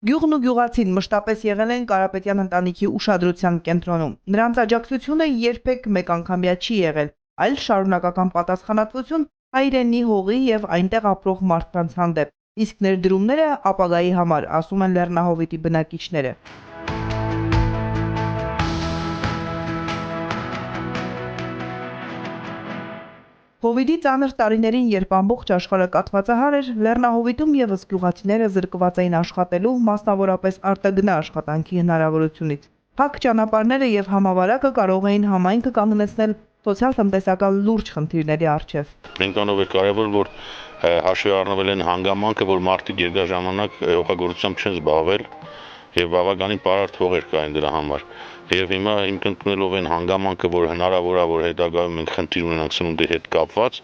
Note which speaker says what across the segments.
Speaker 1: Գյուղն ու գյուղացին մշտապես եղել են Կարապետյան ընտանիքի ուշադրության կենտրոնում։ Նրանց աջակցությունը երբեք մեկանգամյա չի եղել, այլ շարունակական պատասխանատվություն հայրենի հողի եւ այնտեղ ապրող մարդկանց հանդեպ։ Իսկ ներդրումները ապագայի համար, ասում են Լեռնահովիտի բնակիչները։ Հովիդի ծանր տարիներին, երբ ամբողջ աշխարհը կաթվածահար էր, Լեռնահովիտում եւս գյուղացիները զրկված էին աշխատելու, մասնավորապես արտագնա աշխատանքի հնարավորությունից։ Փակ ճանապարհները եւ համավարակը կարող էին համայնքը կանգնեցնել սոցիալ-տնտեսական լուրջ խնդիրների առջեւ։
Speaker 2: Այնքանով է կարևոր, որ հաշվի առնվել են հանգամանքը, որ մարդիկ երկար ժամանակ օգտագործությամբ չեն զբաղվել եւ բավականին պարարտ հողեր կային դրա համար։ Եվ հիմա իմ կնքնելով են հանգամանքը, որ հնարավոր է, որ հետագայում մենք խնդիր ունենանք սնունդի հետ կապված,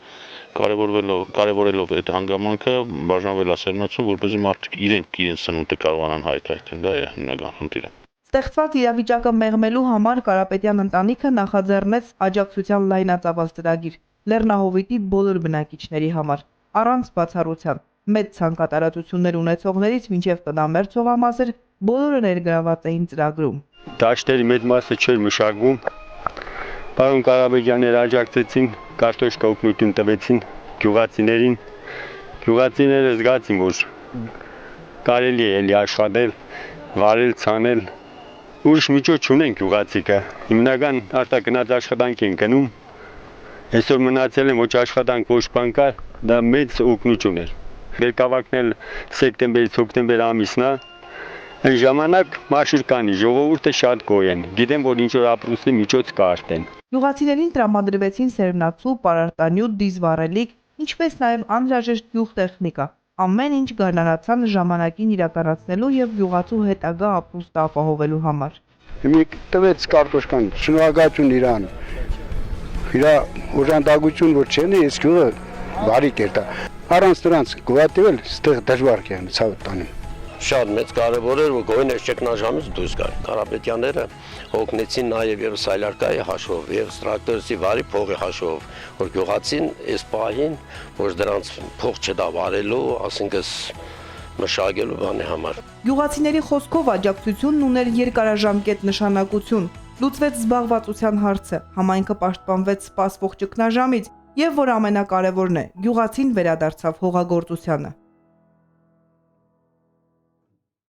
Speaker 2: կարևորելով այդ հանգամանքը բաժանվել է սերմացում, որպեսզի մարդիկ իրենց սնունդը կարողանան հայթայթել, դա է հիմնական խնդիրը։
Speaker 1: Ստեղծված իրավիճակը մեղմելու համար Կարապետյան ընտանիքը նախաձեռնեց աջակցության լայնածավալ ծրագիր Լեռնահովիտի բոլոր բնակիչների համար, առանց բացառության։ Մեծ ցանկատարածություններ ունեցողներից մինչև տնամերձ հողամասեր բոլորը ներգրաված էին ծրագրում։
Speaker 3: Դաշտերի մեծ մասը չէր մշակվում։ Պարոն Կարապետյանները աջակցեցին, կարտոշկա օգնություն տվեցին գյուղացիներին։ Գյուղացիները զգացին, որ կարելի է էլի աշխատել, վարել, ցանել։ Ուրիշ միջոց չունեն գյուղացիքը։ Հիմնական արտագնաց աշխատանք են գնում։ Այսօր մնացել են ոչ աշխատանք, ոչ բան կա, դա մեծ օգնություն էր։ Բերկավակն էլ սեպտեմբերից հոկտեմբեր ամիսն է։ Այն ժամանակ մաշուր կանի, ժողովուրդը շատ գոյ են։ Գիտեմ, որ ինչ որ ապրուստի միջոց կա արդեն։
Speaker 1: Գյուղացիներին տրամադրվեցին սերմնացու, պարարտանյութ, դիզվառելիք, ինչպես նաև անհրաժեշտ գյուղտեխնիկա։ Ամեն ինչ գարնանացան ժամանակին իրականացնելու եւ գյուղացու հետագա ապրուստը ապահովելու համար։
Speaker 4: Մի տվեց կարտոշկան, շնորհակալություն իրան։ Իրա օժանդակություն որ չեն, այս գյուղը բարի կերտա։ Առանց դրանց գովատվել, ստեղ դժվար կերն ցավ տանում։
Speaker 5: Շատ մեծ կարևոր էր, որ գոյն այս ճգնաժամից դուրս գար։ Կարապետյանները օգնեցին նաև եւ սայլարկայի հաշվով եւ տրակտորի վարի փողի հաշվով, որ գյուղացին այս պահին, որ դրանց փող չդավարելու, ասինքն մշակելու բանի համար։
Speaker 1: Գյուղացիների խոսքով աջակցությունն ուներ երկարաժամկետ նշանակություն։ Լուծվեց զբաղվածության հարցը, համայնքը պաշտպանվեց սպասվող ճգնաժամից եւ որ ամենակարևորն է, գյուղացին վերադարձավ հողագործությանը։